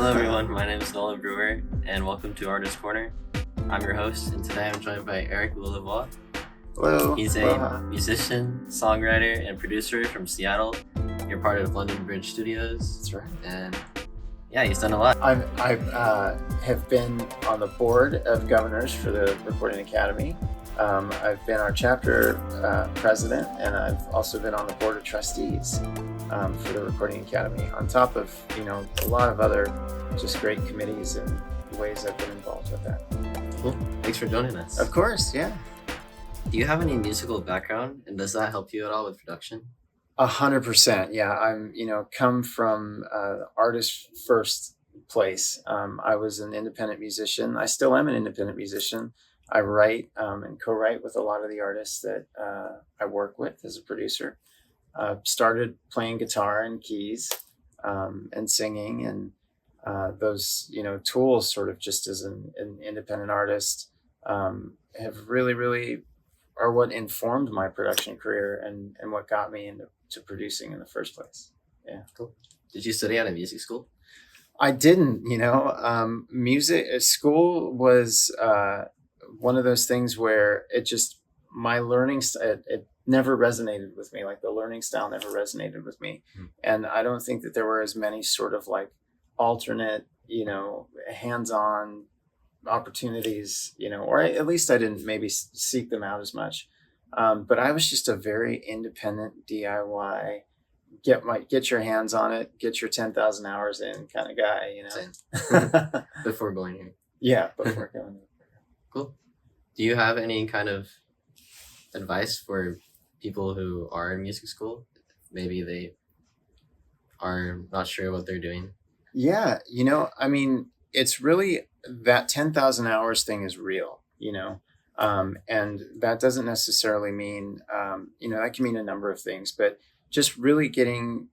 Hello everyone, my name is Nolan Brewer, and welcome to Artist Corner. I'm your host, and today I'm joined by Lilavois. Hello. He's a musician, songwriter, and producer from Seattle. You're part of London Bridge Studios. That's right. And yeah, he's done a lot. I have been on the board of governors for the Recording Academy. I've been our chapter president, and I've also been on the board of trustees for the Recording Academy, on top of, a lot of other just great committees and ways I've been involved with that. Cool. Thanks for joining us. Of course, yeah. Do you have any musical background, and does that help you at all with production? 100%. Yeah, I'm, come from artist first place. I was an independent musician. I still am an independent musician. I write and co-write with a lot of the artists that I work with as a producer. Started playing guitar and keys and singing, and those, tools sort of just as an independent artist have really are what informed my production career and what got me into producing in the first place. Yeah. Cool. Did you study at a music school? I didn't, music school was one of those things where my learning, it never resonated with me. Like the learning style never resonated with me. And I don't think that there were as many sort of like alternate, hands-on opportunities, or at least I didn't maybe seek them out as much. But I was just a very independent DIY, get your hands on it, get your 10,000 hours in kind of guy, Before going here. Yeah, before going here. Cool. Do you have any kind of advice for people who are in music school? Maybe they are not sure what they're doing. Yeah, it's really that 10,000 hours thing is real, and that doesn't necessarily mean, that can mean a number of things, but just really getting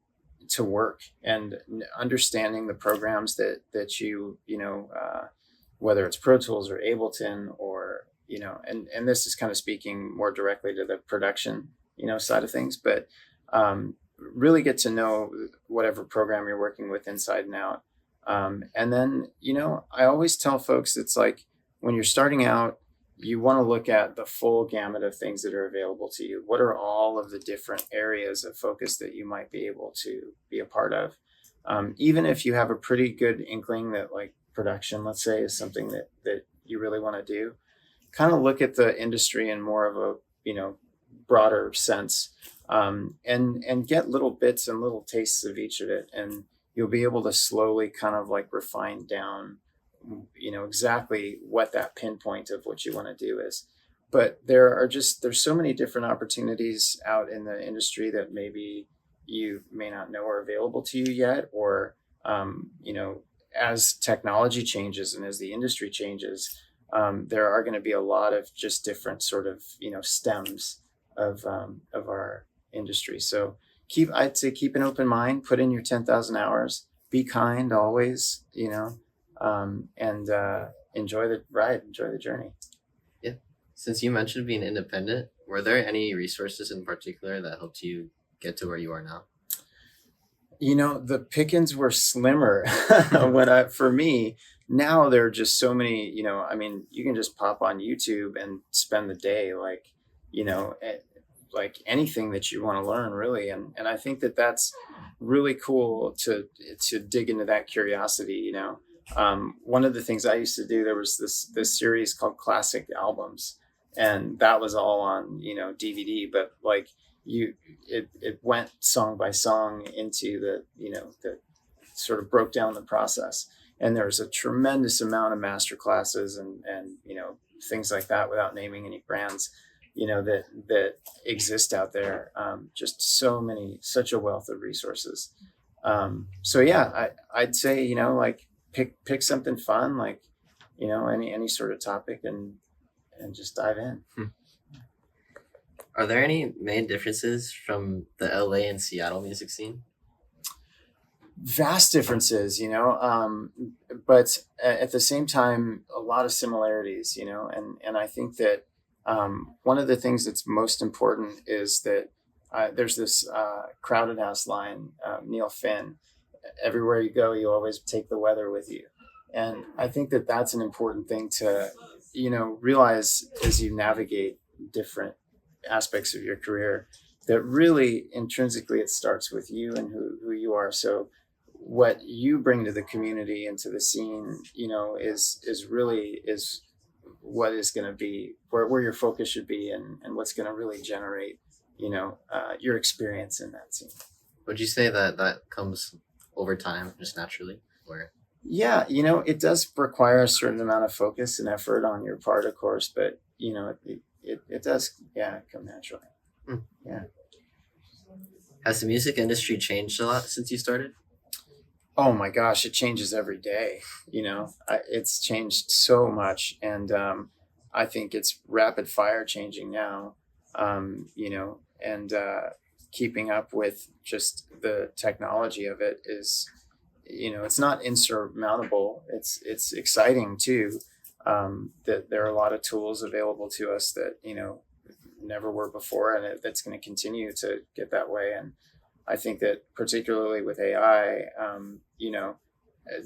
to work and understanding the programs that you, whether it's Pro Tools or Ableton or, and this is kind of speaking more directly to the production, side of things, but really get to know whatever program you're working with inside and out. And then, I always tell folks, it's like when you're starting out, you want to look at the full gamut of things that are available to you. What are all of the different areas of focus that you might be able to be a part of? Even if you have a pretty good inkling that like production, let's say, is something that you really want to do, kind of look at the industry in more of a, broader sense, and get little bits and little tastes of each of it. And you'll be able to slowly kind of like refine down, exactly what that pinpoint of what you want to do is. But there's so many different opportunities out in the industry that maybe you may not know are available to you yet, or, as technology changes and as the industry changes, there are going to be a lot of just different sort of, stems of our industry. So I'd say keep an open mind, put in your 10,000 hours, be kind always, and enjoy the ride, enjoy the journey. Yeah. Since you mentioned being independent, were there any resources in particular that helped you get to where you are now? The pickings were slimmer for me. Now there are just so many, you can just pop on YouTube and spend the day like anything that you want to learn, really. And I think that that's really cool to dig into that curiosity. One of the things I used to do, there was this series called Classic Albums, and that was all on, DVD, but like it went song by song into the sort of broke down the process. And there's a tremendous amount of master classes and things like that, without naming any brands, that exist out there. Just such a wealth of resources. So yeah, I'd say, like pick something fun, like, any sort of topic and just dive in. Are there any main differences from the LA and Seattle music scene? Vast differences, but at the same time, a lot of similarities, and I think that one of the things that's most important is that there's this Crowded House line, Neil Finn, everywhere you go, you always take the weather with you. And I think that that's an important thing to, realize as you navigate different aspects of your career, that really intrinsically it starts with you and who you are. So what you bring to the community and to the scene, is really is what is going to be where your focus should be, and what's going to really generate, your experience in that scene. Would you say that that comes over time, just naturally, or Yeah, it does require a certain amount of focus and effort on your part, of course, but it does, yeah, come naturally. Hmm. Yeah. has the music industry changed a lot since you started? Oh my gosh, it changes every day. It's changed so much, and I think it's rapid fire changing now. And keeping up with just the technology of it is, it's not insurmountable. It's exciting too. That there are a lot of tools available to us that never were before, and that's going to continue to get that way. And I think that particularly with AI,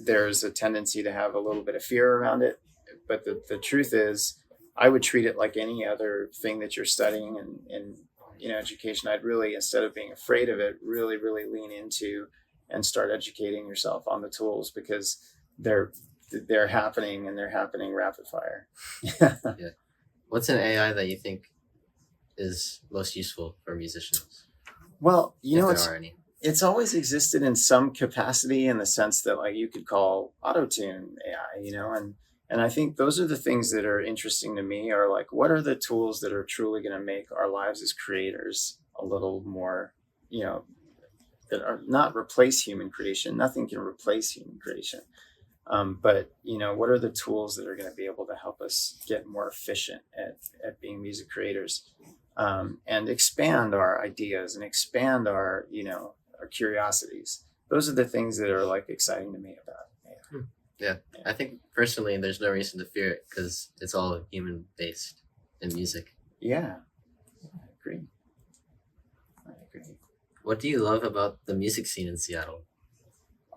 there's a tendency to have a little bit of fear around it. But the truth is, I would treat it like any other thing that you're studying in education. I'd really, instead of being afraid of it, really, really lean into and start educating yourself on the tools, because they're happening, and they're happening rapid fire. Yeah. What's an AI that you think is most useful for musicians, Well, if there are any? it's always existed in some capacity, in the sense that, like, you could call autotune AI, and I think those are the things that are interesting to me, are like, what are the tools that are truly going to make our lives as creators a little more, that are not replace human creation. Nothing can replace human creation. But what are the tools that are going to be able to help us get more efficient at being music creators, and expand our ideas and expand our curiosities. Those are the things that are, like, exciting to me about AI. Yeah, I think personally there's no reason to fear it because it's all human based in music. Yeah, I agree. I agree. What do you love about the music scene in Seattle?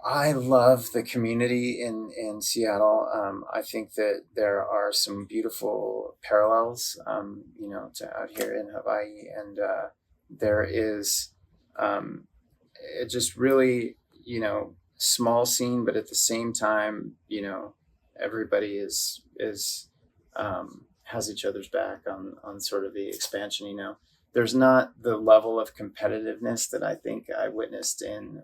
I love the community in Seattle. I think that there are some beautiful parallels, to out here in Hawaii, and there is, it just really, small scene, but at the same time, everybody has each other's back on sort of the expansion. There's not the level of competitiveness that I think I witnessed in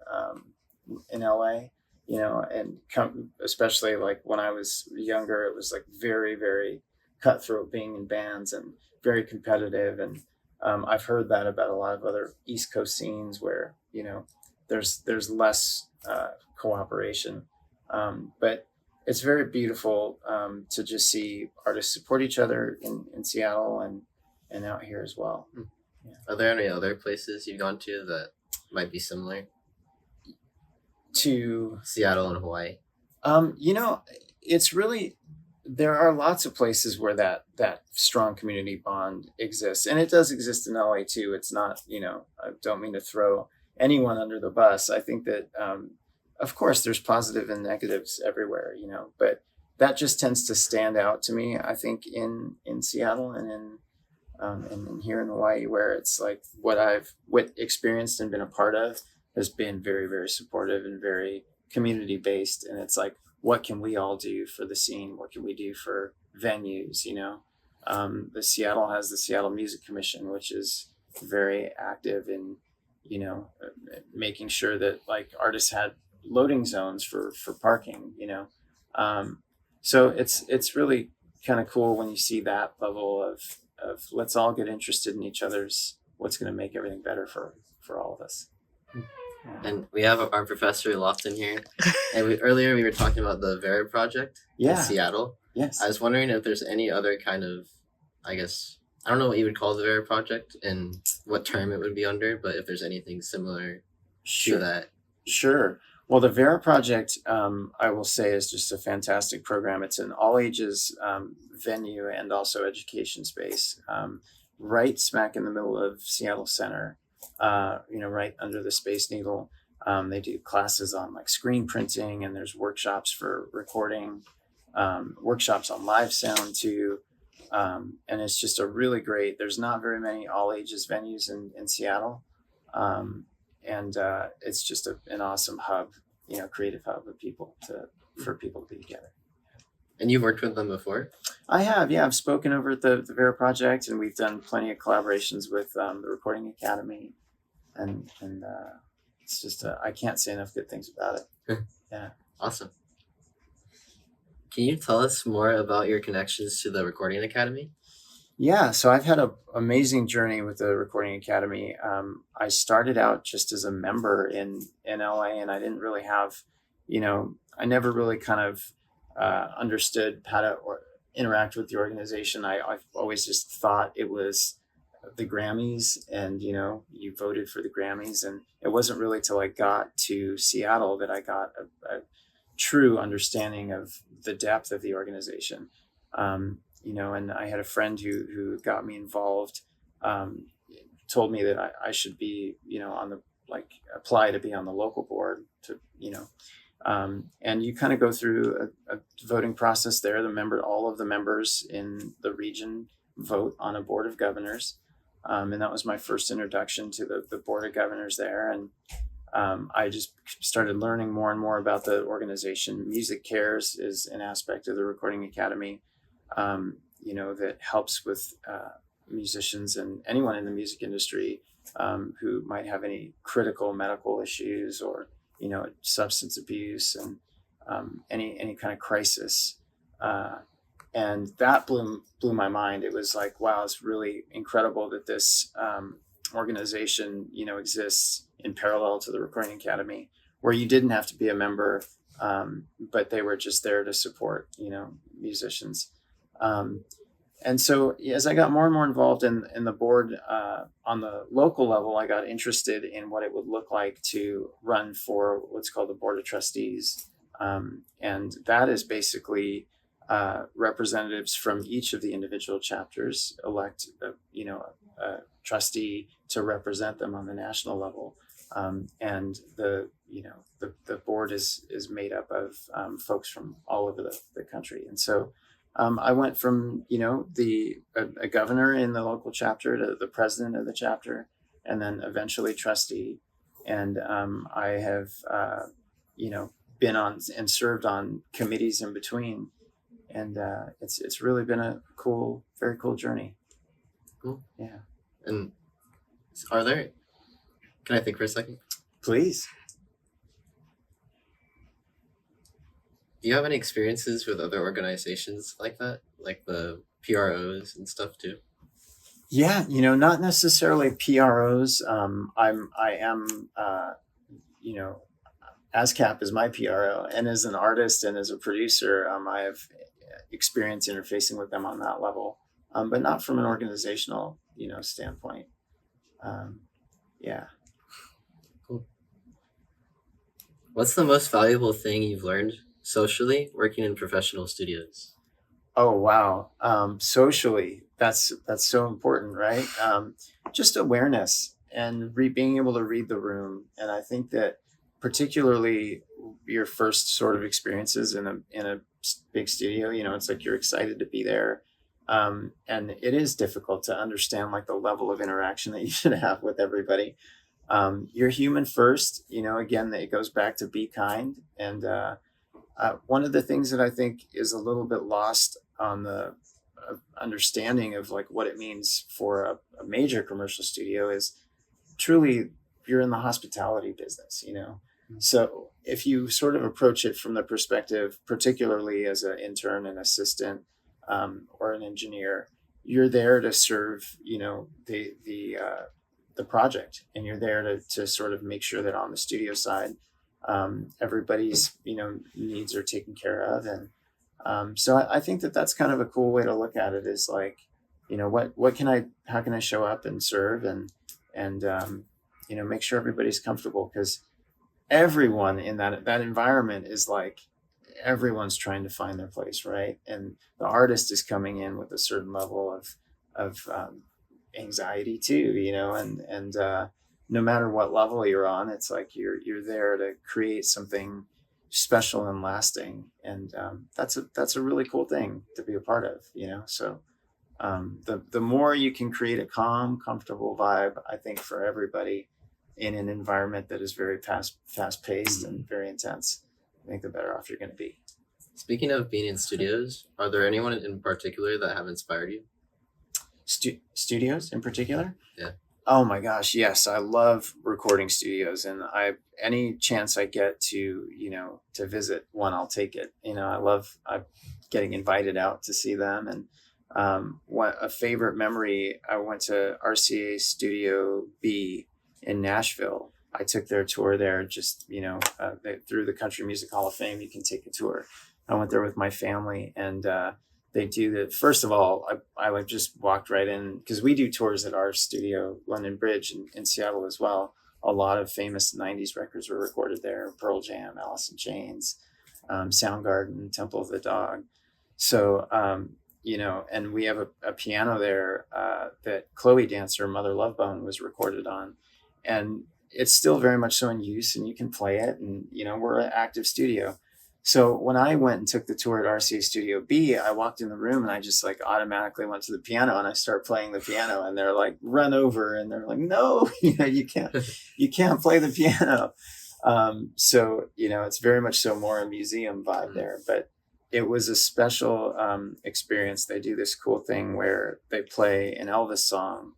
LA, and especially like when I was younger, it was like very, very cutthroat being in bands, and very competitive. And I've heard that about a lot of other East Coast scenes where, there's less cooperation. But it's very beautiful to just see artists support each other in Seattle, and out here as well. Yeah. Are there any other places you've gone to that might be similar? To Seattle and Hawaii. It's really, there are lots of places where that strong community bond exists, and it does exist in LA too. It's not, I don't mean to throw anyone under the bus. I think that, of course, there's positive and negatives everywhere, but that just tends to stand out to me. I think in Seattle and here in Hawaii, where it's like what I've experienced and been a part of has been very, very supportive and very community based. And it's like, what can we all do for the scene? What can we do for venues? The Seattle has the Seattle Music Commission, which is very active in, making sure that, like, artists had loading zones for parking, so it's really kind of cool when you see that level of let's all get interested in each other's, what's going to make everything better for all of us. And we have our professor Lofton here. And earlier we were talking about the Vera project in Yeah. Seattle. Yes. I was wondering if there's any other kind of, I guess, I don't know what you would call the Vera project and what term it would be under, but if there's anything similar to that. Sure. Well, the Vera project, I will say, is just a fantastic program. It's an all ages venue and also education space, right smack in the middle of Seattle Center, right under the Space Needle. They do classes on like screen printing, and there's workshops for recording, workshops on live sound too. And it's just a really great, there's not very many all ages venues in Seattle. And it's just an awesome hub, creative hub of for people to be together. And you've worked with them before? I have, yeah. I've spoken over at the Vera Project, and we've done plenty of collaborations with the Recording Academy, and it's just I can't say enough good things about it. Yeah. Awesome. Can you tell us more about your connections to the Recording Academy? Yeah, so I've had an amazing journey with the Recording Academy. I started out just as a member in LA, and I didn't really have, I never really kind of understood how to interact with the organization. I've always just thought it was the Grammys, and you voted for the Grammys, and it wasn't really till I got to Seattle that I got a true understanding of the depth of the organization. And I had a friend who got me involved, told me that I should be, apply to be on the local board and you kind of go through a voting process there. All of the members in the region vote on a board of governors. And that was my first introduction to the board of governors there. And I just started learning more and more about the organization. Music Cares is an aspect of the Recording Academy, that helps with musicians and anyone in the music industry who might have any critical medical issues or substance abuse and any kind of crisis. And that blew my mind. It was like, wow, it's really incredible that this organization, exists in parallel to the Recording Academy, where you didn't have to be a member, but they were just there to support, musicians. And so as I got more and more involved in the board on the local level, I got interested in what it would look like to run for what's called the Board of Trustees. And that is basically representatives from each of the individual chapters elect, a trustee to represent them on the national level. And the board is made up of folks from all over the country. And so I went from, a governor in the local chapter to the president of the chapter, and then eventually trustee. And I have, been on and served on committees in between. And it's really been a very cool journey. Cool. Yeah. And can I think for a second? Please. Do you have any experiences with other organizations like that, like the PROs and stuff too? Yeah, not necessarily PROs. I am, ASCAP is my PRO, and as an artist and as a producer, I have experience interfacing with them on that level, but not from an organizational, standpoint. Yeah. Cool. What's the most valuable thing you've learned socially working in professional studios? Oh, wow. Socially, that's so important, right? Just awareness and being able to read the room. And I think that particularly your first sort of experiences in a big studio, it's like you're excited to be there. And it is difficult to understand like the level of interaction that you should have with everybody. You're human first, again, it goes back to be kind. And one of the things that I think is a little bit lost on the understanding of like what it means for a major commercial studio is truly you're in the hospitality business, So if you sort of approach it from the perspective, particularly as an intern, an assistant, or an engineer, you're there to serve, the project, and you're there to sort of make sure that on the studio side, everybody's needs are taken care of. And so I think that's kind of a cool way to look at it, is like, how can I show up and serve and make sure everybody's comfortable, because everyone in that environment is like, everyone's trying to find their place, right? And the artist is coming in with a certain level of anxiety too, no matter what level you're on, it's like you're there to create something special and lasting, and that's a really cool thing to be a part of, so the more you can create a calm, comfortable vibe, I think, for everybody in an environment that is very fast paced and very intense, I think the better off you're going to be. Speaking of being in studios, are there anyone in particular that have inspired you? Studios in particular? Yeah. Oh my gosh, yes, I love recording studios, and any chance I get to to visit one, I'll take it. I'm getting invited out to see them, and what a favorite memory. I went to RCA Studio B in Nashville. I took their tour there. Just through the Country Music Hall of Fame, you can take a tour. I went there with my family, and they do the, first of all, I just walked right in, because we do tours at our studio, London Bridge, in Seattle as well. A lot of famous 90s records were recorded there: Pearl Jam, Alice in Chains, Soundgarden, Temple of the Dog. So and we have a piano there that Chloe Dancer, Mother Love Bone, was recorded on, and it's still very much so in use, and you can play it, and we're an active studio. So when I went and took the tour at RCA Studio B, I walked in the room and I just like automatically went to the piano and I start playing the piano, and they're like, run over, and they're like, no, you can't play the piano. So it's very much so more a museum vibe there, but it was a special experience. They do this cool thing where they play an Elvis song.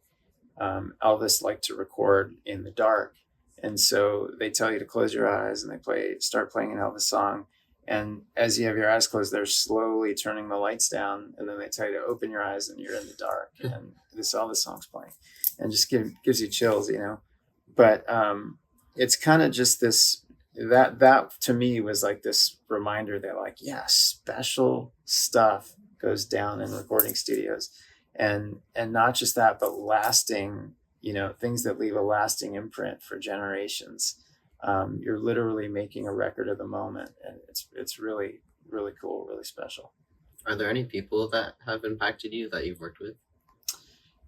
Elvis liked to record in the dark, and so they tell you to close your eyes, and they start playing an Elvis song. And as you have your eyes closed, they're slowly turning the lights down, and then they tell you to open your eyes, and you're in the dark, and this Elvis song's playing, and just gives you chills, But it's kind of just this. That to me was like this reminder that, like, yeah, special stuff goes down in recording studios, and not just that, but lasting, things that leave a lasting imprint for generations. You're literally making a record of the moment, and it's really, really cool, really special. Are there any people that have impacted you that you've worked with?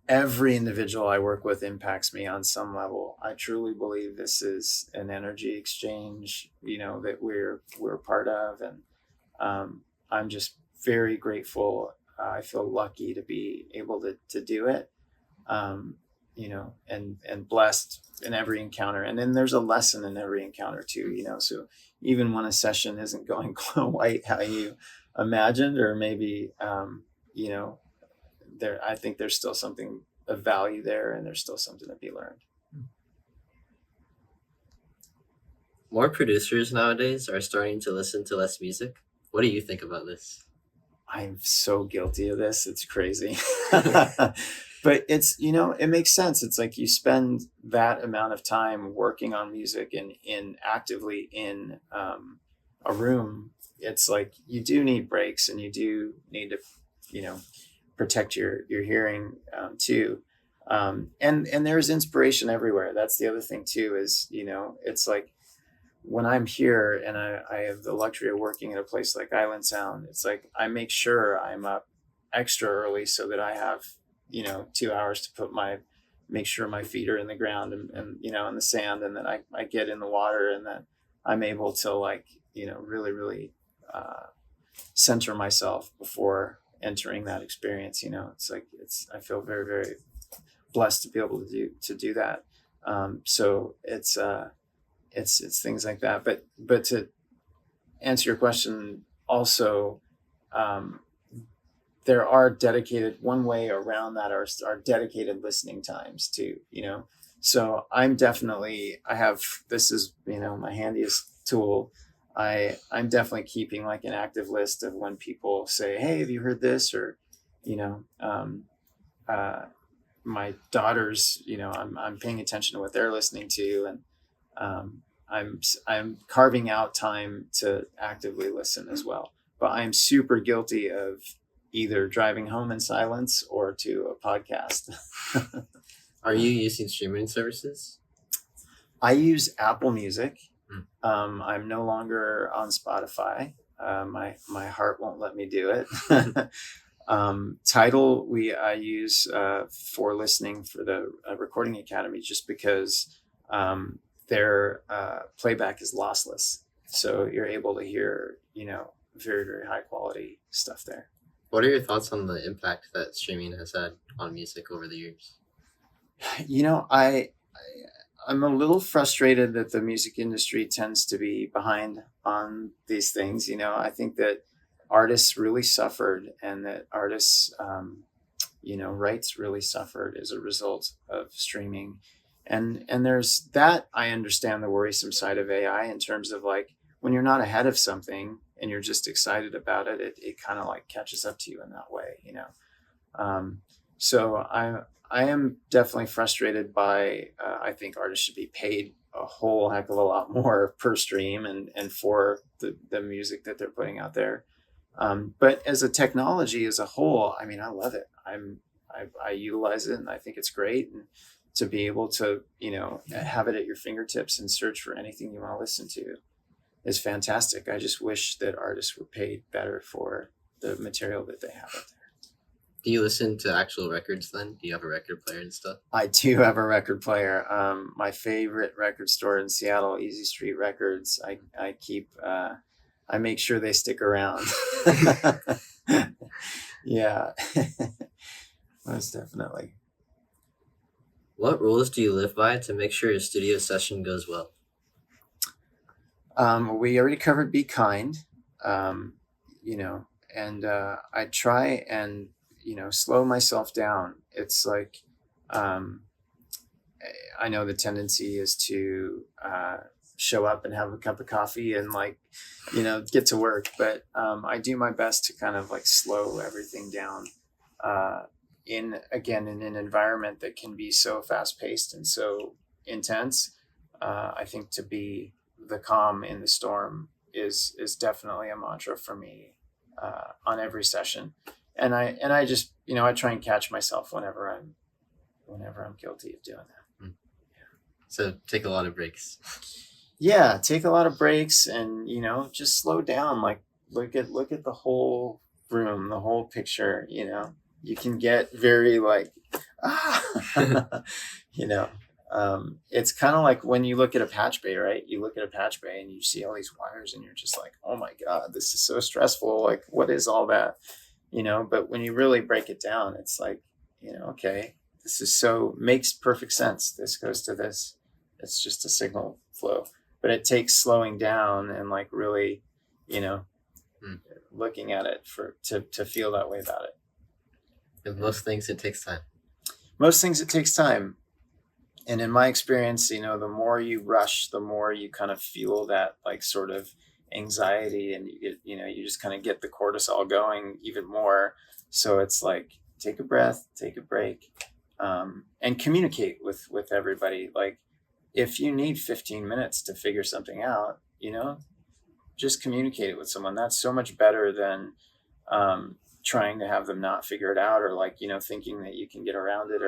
Every individual I work with impacts me on some level. I truly believe this is an energy exchange, that we're part of, and I'm just very grateful. I feel lucky to be able to do it, and blessed in every encounter. And then there's a lesson in every encounter too, so even when a session isn't going quite how you imagined, or maybe, I think there's still something of value there, and there's still something to be learned. More producers nowadays are starting to listen to less music. What do you think about this? I'm so guilty of this. It's crazy. But it's, it makes sense. It's like you spend that amount of time working on music and actively in a room. It's like you do need breaks, and you do need to, protect your hearing too. And there's inspiration everywhere. That's the other thing too, is, it's like when I'm here and I have the luxury of working at a place like Island Sound, it's like I make sure I'm up extra early so that I have 2 hours to make sure my feet are in the ground, and in the sand, and then I get in the water, and then I'm able to really, really center myself before entering that experience. It's like I feel very, very blessed to be able to do that. So it's things like that. But to answer your question, also, there are dedicated, one way around that are dedicated listening times too, so this is, my handiest tool. I'm definitely keeping like an active list of when people say, hey, have you heard this? Or, my daughters, I'm paying attention to what they're listening to, and I'm carving out time to actively listen as well. But I'm super guilty of either driving home in silence or to a podcast. Are you using streaming services? I use Apple Music. I'm no longer on Spotify. My heart won't let me do it. Tidal, I use for listening for the Recording Academy, just because their playback is lossless. So you're able to hear, very, very high quality stuff there. What are your thoughts on the impact that streaming has had on music over the years? I'm a little frustrated that the music industry tends to be behind on these things. I think that artists really suffered, and that artists, rights really suffered as a result of streaming. And there's that. I understand the worrisome side of AI in terms of like when you're not ahead of something and you're just excited about it, it kind of like catches up to you in that way. So I am definitely frustrated by, I think artists should be paid a whole heck of a lot more per stream and for the music that they're putting out there. But as a technology as a whole, I mean, I love it. I utilize it and I think it's great. And to be able to, have it at your fingertips and search for anything you want to listen to is fantastic. I just wish that artists were paid better for the material that they have out there. Do you listen to actual records then? Do you have a record player and stuff? I do have a record player. My favorite record store in Seattle, Easy Street Records. I keep, I make sure they stick around. Yeah, most definitely. What rules do you live by to make sure your studio session goes well? We already covered be kind, and I try and, slow myself down. It's like, I know the tendency is to show up and have a cup of coffee and like, get to work. But I do my best to kind of like slow everything down in an environment that can be so fast paced and so intense. I think to be the calm in the storm is definitely a mantra for me on every session. And I just, I try and catch myself whenever I'm guilty of doing that. So take a lot of breaks. Yeah, take a lot of breaks and, just slow down. Like look at the whole room, the whole picture, you can get very like, it's kind of like when you look at a patch bay, right? You look at a patch bay and you see all these wires and you're just like, oh my God, this is so stressful. Like, what is all that? But when you really break it down, it's like, okay, this is makes perfect sense. This goes to this. It's just a signal flow, but it takes slowing down and like really, looking at it to feel that way about it. With most things, it takes time. Most things, it takes time. And in my experience, the more you rush, the more you kind of feel that like sort of anxiety, and you get, you just kind of get the cortisol going even more. So it's like, take a breath, take a break, and communicate with everybody. Like if you need 15 minutes to figure something out, just communicate it with someone. That's so much better than trying to have them not figure it out, or like, thinking that you can get around it,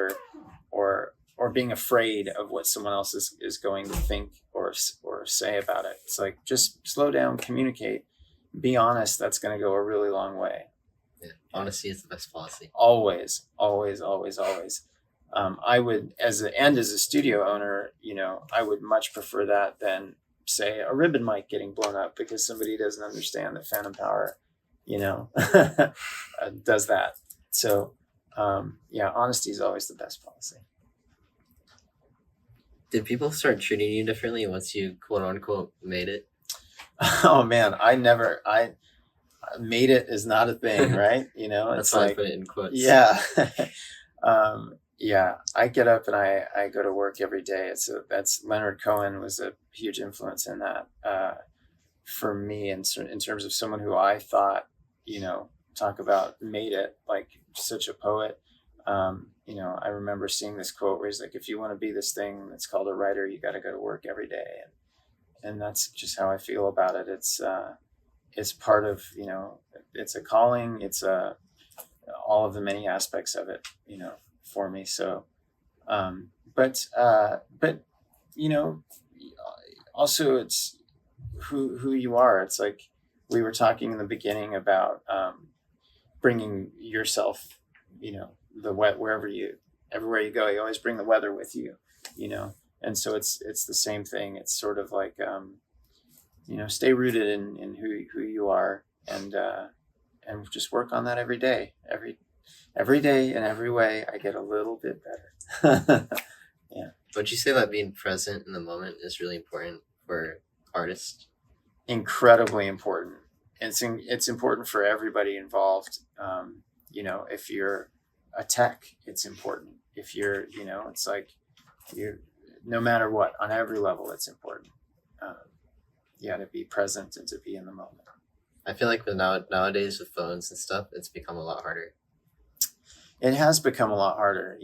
or being afraid of what someone else is going to think or say about it. It's like, just slow down, communicate, be honest. That's going to go a really long way. Yeah. Honesty is the best policy. Always, always, always, always. I would, as a studio owner, I would much prefer that than say a ribbon mic getting blown up because somebody doesn't understand that phantom power, does that. So, honesty is always the best policy. Did people start treating you differently once you quote unquote made it? Oh man, I made it is not a thing, right? That's it's why like, I put it in quotes. Yeah. Yeah, I get up and I go to work every day. That's Leonard Cohen was a huge influence in that for me in terms of someone who I thought, talk about made it, like such a poet. I remember seeing this quote where he's like, if you want to be this thing that's called a writer, you got to go to work every day. And that's just how I feel about it. It's part of, it's a calling. It's all of the many aspects of it, for me. So, but also it's who you are. It's like we were talking in the beginning about bringing yourself, everywhere you go, you always bring the weather with you, And so it's the same thing. It's sort of like, stay rooted in who you are, and just work on that every day. Every day in every way, I get a little bit better. Yeah. Would you say that being present in the moment is really important for artists? Incredibly important. It's important for everybody involved. If you're a tech, it's important. If you're, it's like you, no matter what, on every level, it's important. To be present and to be in the moment. I feel like nowadays with phones and stuff, it's become a lot harder. It has become a lot harder,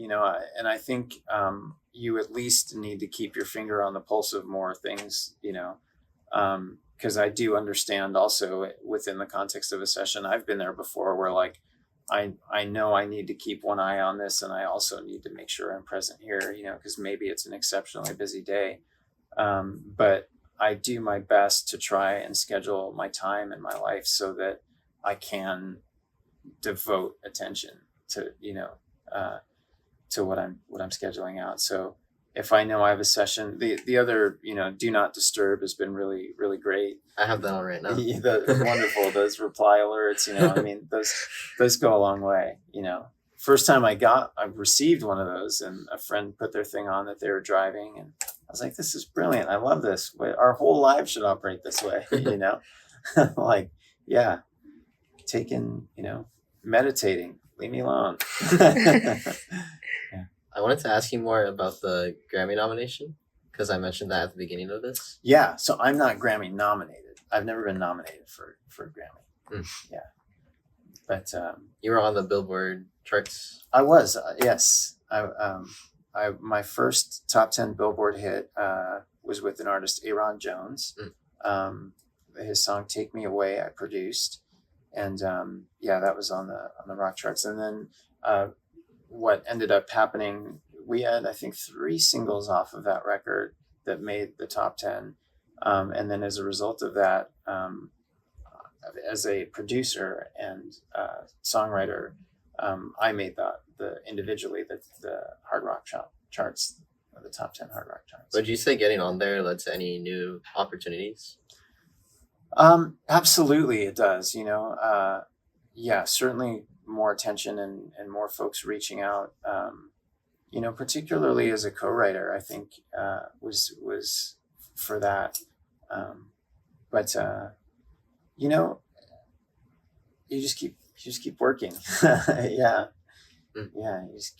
and I think you at least need to keep your finger on the pulse of more things, because I do understand also within the context of a session, I've been there before where like, I know I need to keep one eye on this, and I also need to make sure I'm present here, because maybe it's an exceptionally busy day. But I do my best to try and schedule my time in my life so that I can devote attention to, to what I'm scheduling out. So if I know I have a session, the other, do not disturb has been really, really great. I have that on right now. Wonderful. Those reply alerts, those go a long way. First time I received one of those, and a friend put their thing on that they were driving, and I was like, this is brilliant. I love this. Our whole lives should operate this way, like, yeah, meditating, leave me alone. Yeah. I wanted to ask you more about the Grammy nomination, because I mentioned that at the beginning of this. Yeah, so I'm not Grammy nominated. I've never been nominated for a Grammy. Yeah, but you were on the Billboard charts. I was, yes. My first top 10 Billboard hit was with an artist, Aaron Jones. His song "Take Me Away" I produced, and that was on the rock charts. And then what ended up happening, we had, I think, 3 singles off of that record that made the top 10. And then as a result of that, as a producer and songwriter, I made individually the hard rock charts, the top 10 hard rock charts. Would you say getting on there led to any new opportunities? Absolutely, it does. Certainly more attention and more folks reaching out. Particularly as a co-writer, I think was for that. But you just keep working. Yeah. Yeah, you just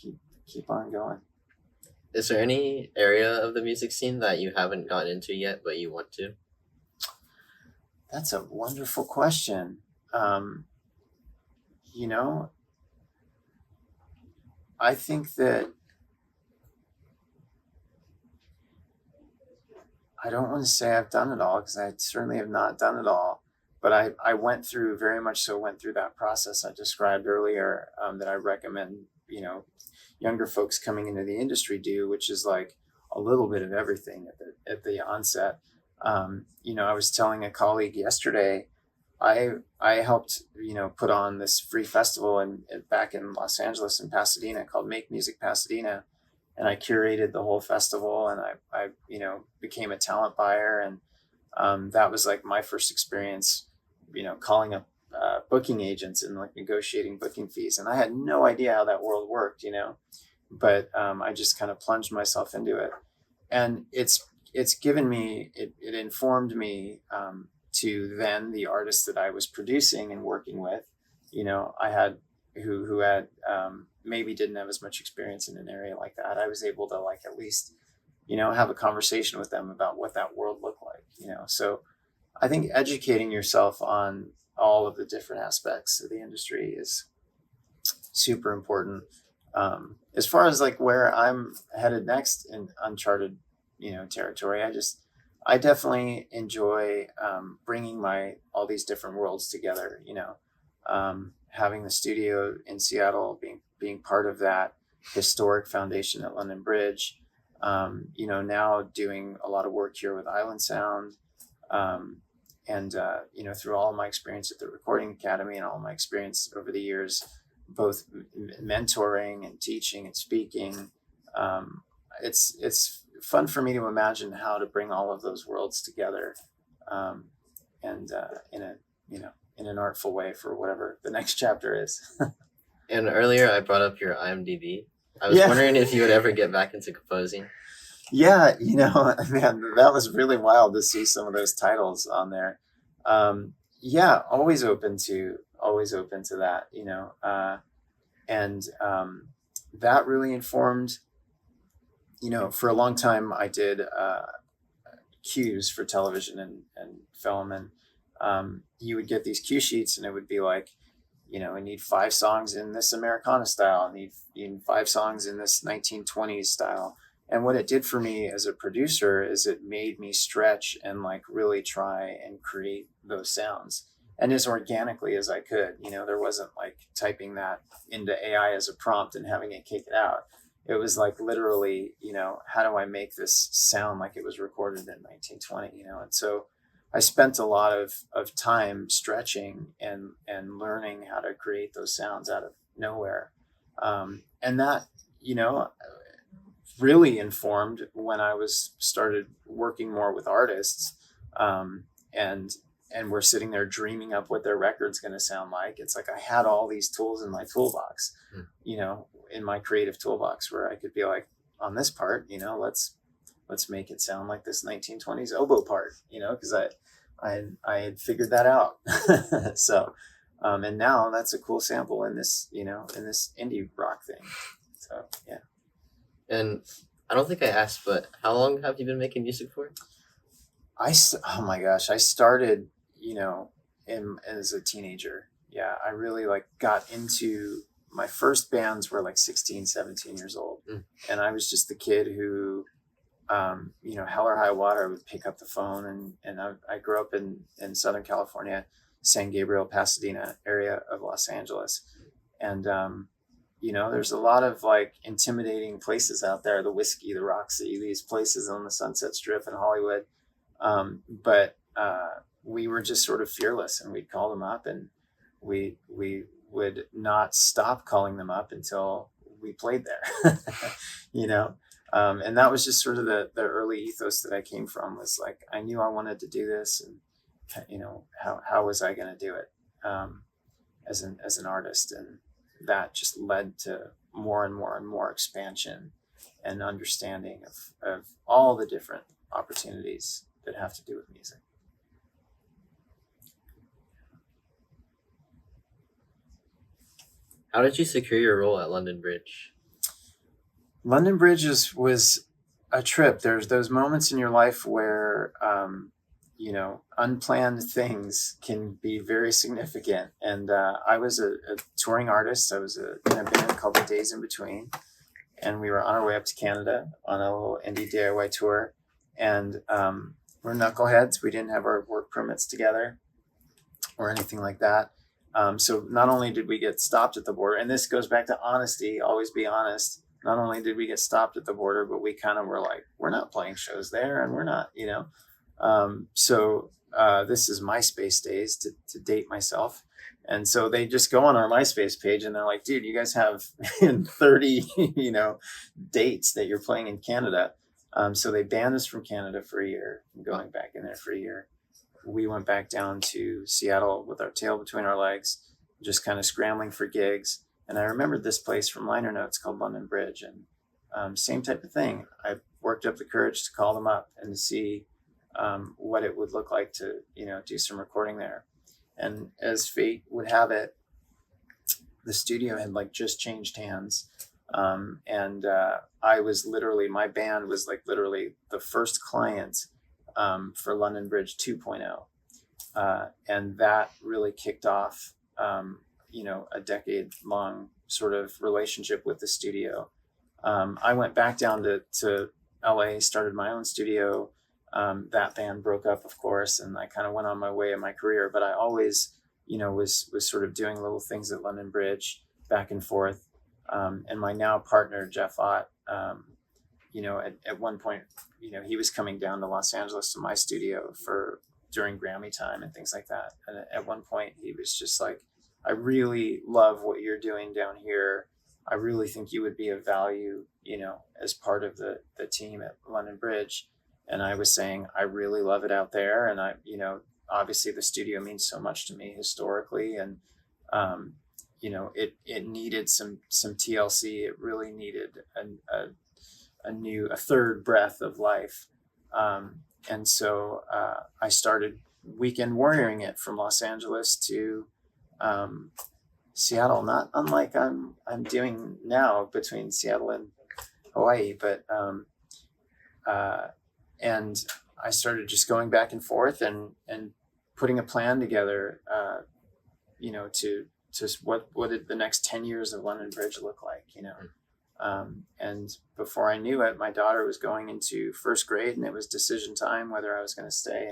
keep on going. Is there any area of the music scene that you haven't gotten into yet but you want to? That's a wonderful question. I think that I don't want to say I've done it all, because I certainly have not done it all. But I went through that process I described earlier, that I recommend, younger folks coming into the industry do, which is like a little bit of everything at the onset. I was telling a colleague yesterday, I helped, put on this free festival back in Los Angeles and Pasadena called Make Music Pasadena. And I curated the whole festival, and I became a talent buyer. And that was like my first experience, calling up booking agents and like negotiating booking fees. And I had no idea how that world worked, but I just kind of plunged myself into it. And it's given me, it informed me to then the artists that I was producing and working with, I had who had maybe didn't have as much experience in an area like that. I was able to like at least, have a conversation with them about what that world looked like, So I think educating yourself on all of the different aspects of the industry is super important. As far as like where I'm headed next in uncharted, territory, I definitely enjoy bringing all these different worlds together. Having the studio in Seattle, being part of that historic foundation at London Bridge. Now doing a lot of work here with Island Sound, and through all of my experience at the Recording Academy and all of my experience over the years, both mentoring and teaching and speaking. It's fun for me to imagine how to bring all of those worlds together, and in a in an artful way for whatever the next chapter is. And earlier I brought up your IMDb. I was Yeah. wondering if you would ever get back into composing. Yeah, man, that was really wild to see some of those titles on there. Yeah, always open to that, and that really informed. For a long time, I did cues for television and film, and you would get these cue sheets, and it would be like, I need 5 songs in this Americana style, I need 5 songs in this 1920s style. And what it did for me as a producer is it made me stretch and like really try and create those sounds, and as organically as I could. There wasn't like typing that into AI as a prompt and having it kick it out. It was like literally, how do I make this sound like it was recorded in 1920, And so I spent a lot of time stretching and learning how to create those sounds out of nowhere. And that, really informed when I started working more with artists, and we're sitting there dreaming up what their record's going to sound like. It's like I had all these tools in my toolbox, in my creative toolbox, where I could be like, on this part, let's make it sound like this 1920s oboe part, because I had figured that out. So, and now that's a cool sample in this, in this indie rock thing. So, yeah. And I don't think I asked, but how long have you been making music for? Oh my gosh, I started, as a teenager. Yeah, I really got into my first bands were 16, 17 years old. And I was just the kid who, hell or high water, would pick up the phone. And I grew up in Southern California, San Gabriel, Pasadena area of Los Angeles. And, there's a lot of intimidating places out there, the Whiskey, the Roxy, these places on the Sunset Strip in Hollywood. But we were just sort of fearless, and we'd call them up, and we would not stop calling them up until we played there. And that was just sort of the early ethos that I came from, was I knew I wanted to do this, and how was I going to do it as an artist. And that just led to more and more and more expansion and understanding of all the different opportunities that have to do with music. How did you secure your role at London Bridge? London Bridge was a trip. There's those moments in your life where, unplanned things can be very significant. And I was a touring artist. I was in a band called The Days in Between. And we were on our way up to Canada on a little indie DIY tour. And we're knuckleheads. We didn't have our work permits together or anything like that. So not only did we get stopped at the border, and this goes back to honesty, always be honest. Not only did we get stopped at the border, but we kind of were like, we're not playing shows there, and we're not, So this is MySpace days, to date myself. And so they just go on our MySpace page and they're like, dude, you guys have 30, dates that you're playing in Canada. So they banned us from Canada for a year, going back in there for a year. We went back down to Seattle with our tail between our legs, just kind of scrambling for gigs. And I remembered this place from liner notes called London Bridge. And same type of thing. I worked up the courage to call them up and to see what it would look like to, do some recording there. And as fate would have it, the studio had just changed hands. And I was my band was literally the first client for London Bridge 2.0. And that really kicked off, a decade-long sort of relationship with the studio. I went back down to LA, started my own studio. That band broke up, of course, and I kind of went on my way in my career. But I always, was sort of doing little things at London Bridge, back and forth. And my now partner, Jeff Ott, at one point, he was coming down to Los Angeles to my studio during Grammy time and things like that. And at one point he was just like, I really love what you're doing down here. I really think you would be of value, as part of the team at London Bridge. And I was saying, I really love it out there. And obviously the studio means so much to me historically. And, it needed some TLC. It really needed a third breath of life. And so I started weekend warrioring it from Los Angeles to Seattle, not unlike I'm doing now between Seattle and Hawaii, but and I started just going back and forth and putting a plan together, to what did the next 10 years of London Bridge look like, and before I knew it, my daughter was going into first grade, and it was decision time whether I was going to stay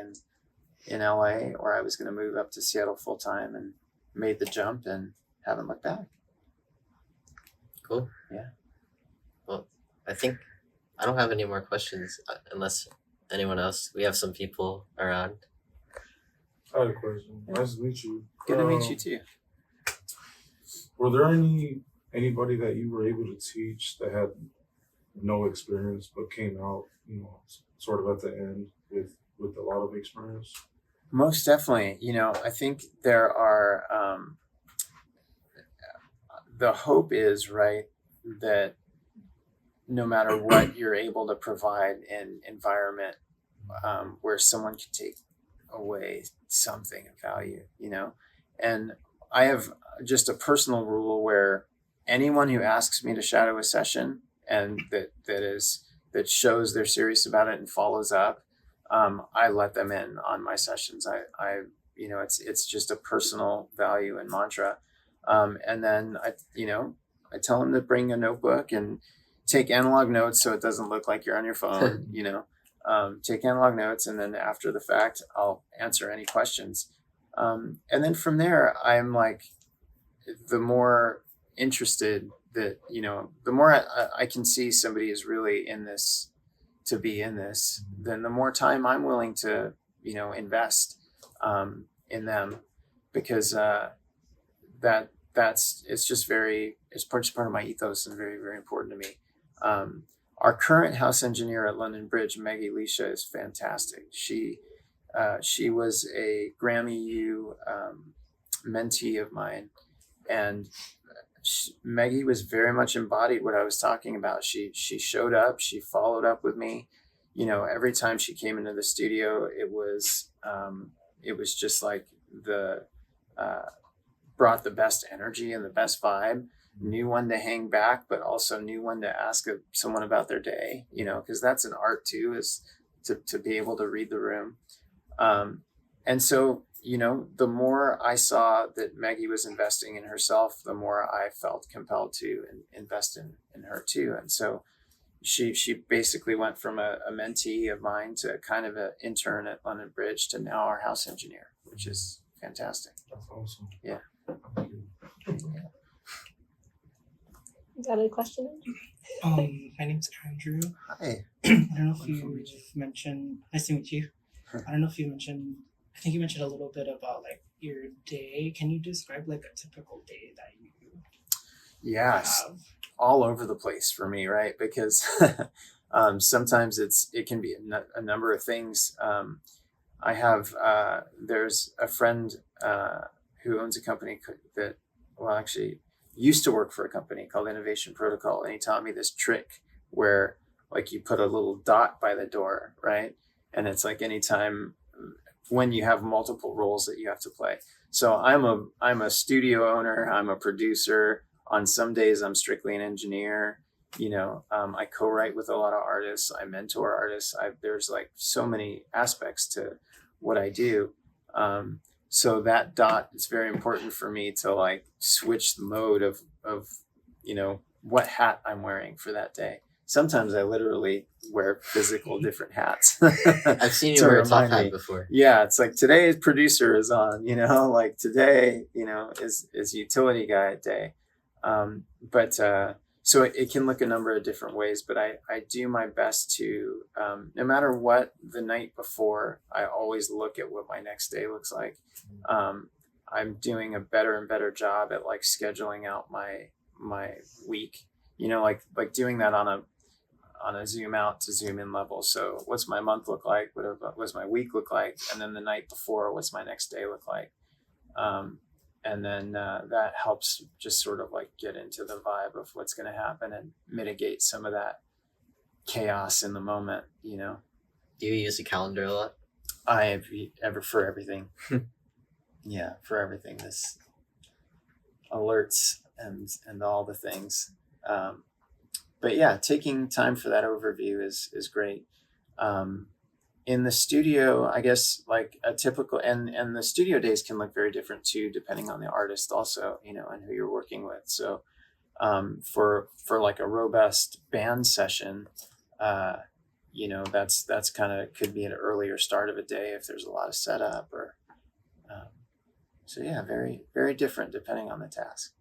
in LA or I was going to move up to Seattle full time, and made the jump and haven't looked back. Cool. Yeah. Well, I think I don't have any more questions unless anyone else. We have some people around. I had a question. Nice to meet you. Good to meet you too. Were there anybody that you were able to teach that had no experience but came out, sort of at the end with a lot of experience? Most definitely. I think there are, the hope is, right, that no matter what you're able to provide an environment where someone can take away something of value, and I have just a personal rule where anyone who asks me to shadow a session and that shows they're serious about it and follows up, I let them in on my sessions. It's just a personal value and mantra. And then I tell them to bring a notebook and take analog notes so it doesn't look like you're on your phone. Take analog notes, and then after the fact, I'll answer any questions. And then from there, I'm like, the more interested that, the more I can see somebody is really in this to be in this, then the more time I'm willing to, invest in them, because it's part of my ethos and very, very important to me. Our current house engineer at London Bridge, Maggie Leisha, is fantastic. She was a Grammy U mentee of mine, and Maggie was very much embodied what I was talking about. She showed up, she followed up with me. Every time she came into the studio, it was just like brought the best energy and the best vibe. Knew when to hang back, but also knew when to ask someone about their day, because that's an art too, is to be able to read the room. And so, the more I saw that Maggie was investing in herself, the more I felt compelled to invest in her too. And so she basically went from a mentee of mine to kind of an intern at London Bridge to now our house engineer, which is fantastic. That's awesome. Yeah. Thank you. Yeah. Got a question? My name's Andrew. Hi. I don't know if Wonderful you to meet you. mentioned. Nice to meet you. I don't know if you mentioned. I think you mentioned a little bit about like your day. Can you describe like a typical day that you Yes. have? All over the place for me, right? Because sometimes it can be a number of things. I have there's a friend who owns a company that actually used to work for a company called Innovation Protocol, and he taught me this trick where like you put a little dot by the door, right? And it's like anytime when you have multiple roles that you have to play. So I'm a studio owner, I'm a producer. On some days I'm strictly an engineer. I co-write with a lot of artists, I mentor artists. There's like so many aspects to what I do. So that dot is very important for me to like switch the mode of what hat I'm wearing for that day. Sometimes I literally wear physical different hats. I've seen you to wear a top remind hat me. before. Yeah, it's like today's producer is on, like today, is utility guy day. So it can look a number of different ways, but I do my best to, no matter what the night before, I always look at what my next day looks like. I'm doing a better and better job at like scheduling out my my week, like doing that on a zoom out to zoom in level. So what's my month look like? What's my week look like? And then the night before, what's my next day look like? And then that helps just sort of like get into the vibe of what's going to happen and mitigate some of that chaos in the moment. Do you use a calendar a lot? For everything. Yeah, for everything. This alerts and all the things. But yeah, taking time for that overview is great. In the studio, I guess like a typical, and the studio days can look very different too, depending on the artist also, and who you're working with. So for like a robust band session, that's kind of could be an earlier start of a day if there's a lot of setup or, so yeah, very, very different depending on the task.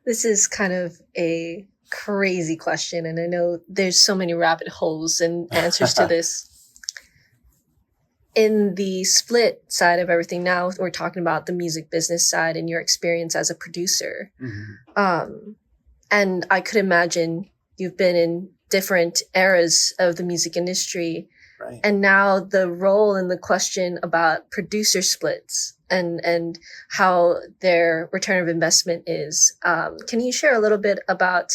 This is kind of a crazy question, and I know there's so many rabbit holes and answers to this. In the split side of everything now, we're talking about the music business side and your experience as a producer. Mm-hmm. And I could imagine you've been in different eras of the music industry. Right. And now the role and the question about producer splits and how their return of investment is. Can you share a little bit about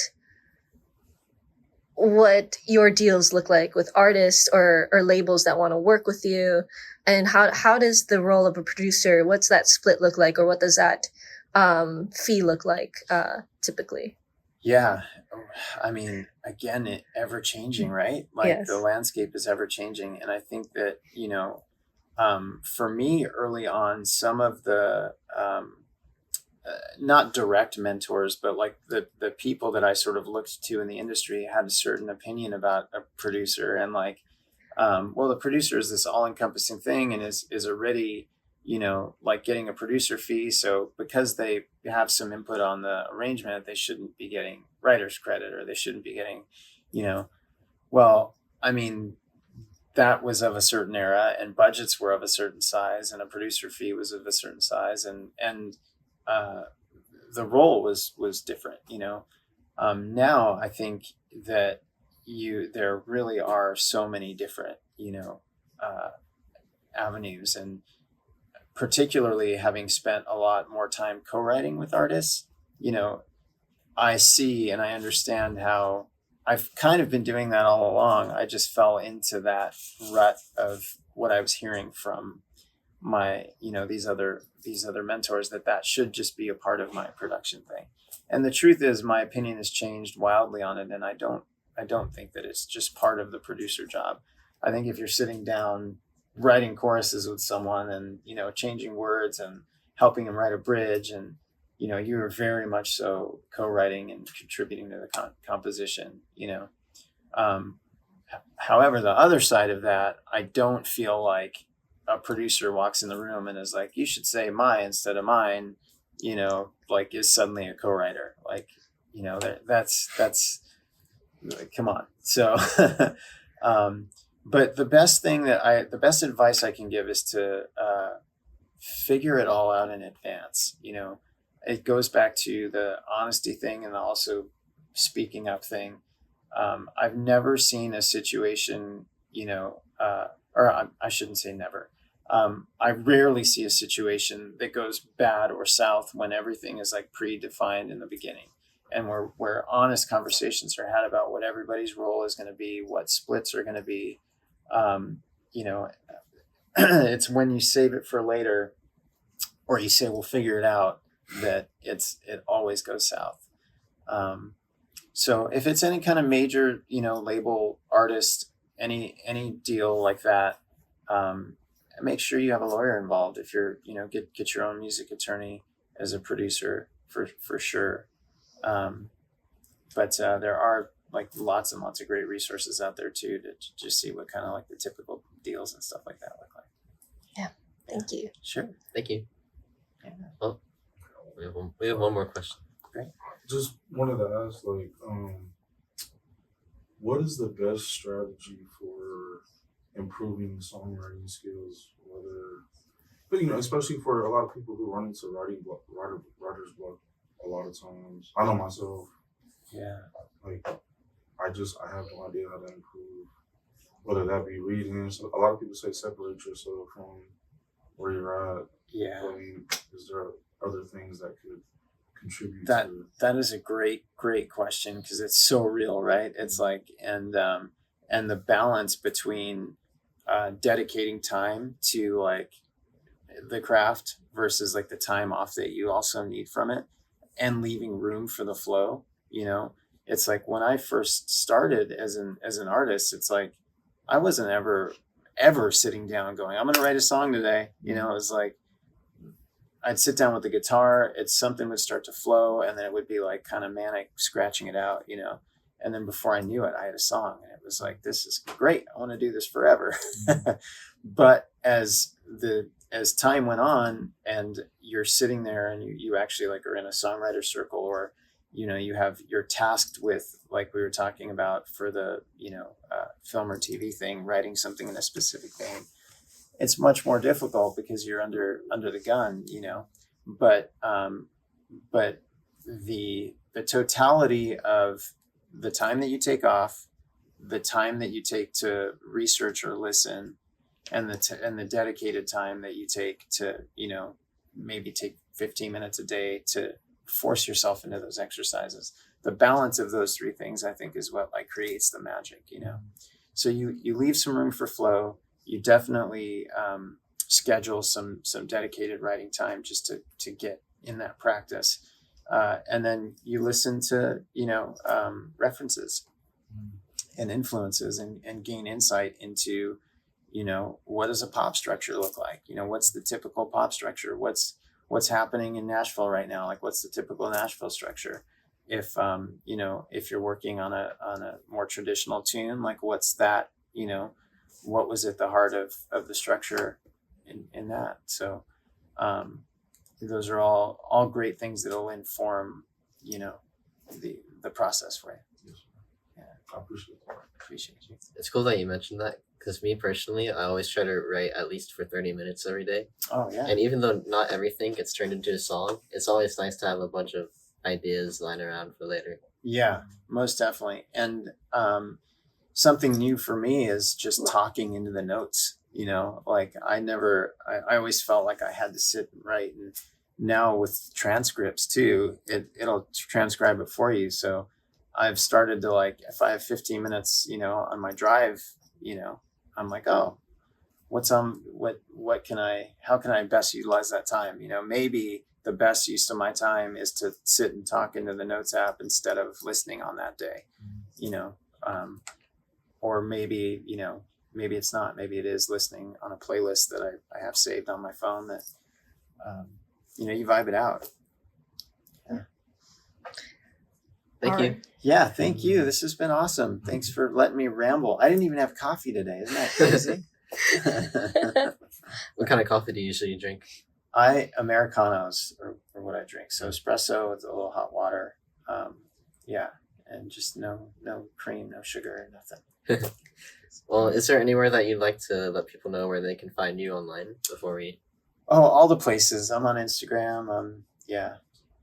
what your deals look like with artists or labels that want to work with you? And how does the role of a producer, what's that split look like, or what does that fee look like typically? Yeah. I mean, again, it ever changing, right? Like Yes. The landscape is ever changing. And I think that, for me early on, some of the, not direct mentors, but like the people that I sort of looked to in the industry had a certain opinion about a producer, and like, the producer is this all encompassing thing and is already, like getting a producer fee. So because they have some input on the arrangement, they shouldn't be getting writer's credit, or they shouldn't be getting, I mean, that was of a certain era, and budgets were of a certain size, and a producer fee was of a certain size, and the role was different. Now I think that there really are so many different avenues, and particularly having spent a lot more time co-writing with artists, I see and I understand how I've kind of been doing that all along. I just fell into that rut of what I was hearing from my, these other mentors, that should just be a part of my production thing. And the truth is, my opinion has changed wildly on it. And I don't think that it's just part of the producer job. I think if you're sitting down writing choruses with someone and, changing words and helping them write a bridge, and, you're very much so co-writing and contributing to the composition, However, the other side of that, I don't feel like a producer walks in the room and is like, you should say my instead of mine, like is suddenly a co-writer. Like, that's come on. So, but the best advice I can give is to figure it all out in advance. It goes back to the honesty thing and also speaking up thing. I've never seen a situation, or I shouldn't say never. I rarely see a situation that goes bad or south when everything is like predefined in the beginning, and where honest conversations are had about what everybody's role is going to be, what splits are going to be. It's when you save it for later, or you say we'll figure it out, that it always goes south. So if it's any kind of major, label, artist, any deal like that, make sure you have a lawyer involved. If you're, get your own music attorney as a producer for sure. But there are like lots and lots of great resources out there too, to just see what kind of like the typical deals and stuff like that look like. Yeah. Thank you. Sure. Thank you. Yeah. Well, we have one more question. Great. Just wanted to ask, like, what is the best strategy for improving songwriting skills? But especially for a lot of people who run into writer's block. a lot of times. I know myself. Yeah. Like I have no idea how to improve. Whether that be reading. So a lot of people say separate yourself from where you're at. Yeah. But I mean, is there other things that could contribute That to? that is a great question, because it's so real, right? It's like, and the balance between dedicating time to like the craft versus like the time off that you also need from it, and leaving room for the flow. It's like when I first started as an artist, it's like I wasn't ever sitting down going, I'm going to write a song today. It was like I'd sit down with the guitar, something would start to flow, and then it would be like kind of manic scratching it out, and then before I knew it, I had a song, and it was like, this is great. I want to do this forever. But as time went on, and you're sitting there, and you actually like are in a songwriter circle, or you're tasked with, like we were talking about for the film or TV thing, writing something in a specific vein. It's much more difficult because you're under the gun, but the totality of the time that you take off, the time that you take to research or listen, and the dedicated time that you take to maybe take 15 minutes a day to force yourself into those exercises. The balance of those three things, I think, is what like creates the magic. So you leave some room for flow. You definitely schedule some dedicated writing time just to get in that practice, and then you listen to references and influences, and gain insight into what does a pop structure look like. What's the typical pop structure? What's happening in Nashville right now? Like, what's the typical Nashville structure? If if you're working on a more traditional tune, like what's that? What was at the heart of the structure in that? So those are all great things that'll inform the process for you. Yeah, I appreciate that. appreciate you. It's cool that you mentioned that, because me personally, I always try to write at least for 30 minutes every day. Oh yeah. And even though not everything gets turned into a song, it's always nice to have a bunch of ideas lying around for later. Yeah, most definitely. And something new for me is just talking into the notes. Like I always felt like I had to sit and write, and now with transcripts too, it'll transcribe it for you. So I've started to, like, if I have 15 minutes, on my drive, I'm like, oh, how can I best utilize that time? Maybe the best use of my time is to sit and talk into the notes app instead of listening on that day, or maybe it's not, maybe it is listening on a playlist that I have saved on my phone that, you vibe it out. Yeah. Thank All you. right. Yeah. Thank you. This has been awesome. Thanks for letting me ramble. I didn't even have coffee today. Isn't that crazy? What kind of coffee do you usually drink? Americanos or what I drink. So espresso with a little hot water. Yeah. And just no cream, no sugar, nothing. Well, is there anywhere that you'd like to let people know where they can find you online before we? Oh, all the places. I'm on Instagram. Yeah.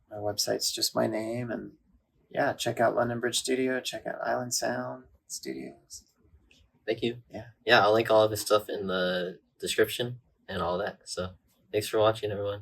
My website's just my name. And yeah, check out London Bridge Studio. Check out Island Sound Studios. Thank you. Yeah. Yeah, I'll link all of his stuff in the description and all that. So thanks for watching, everyone.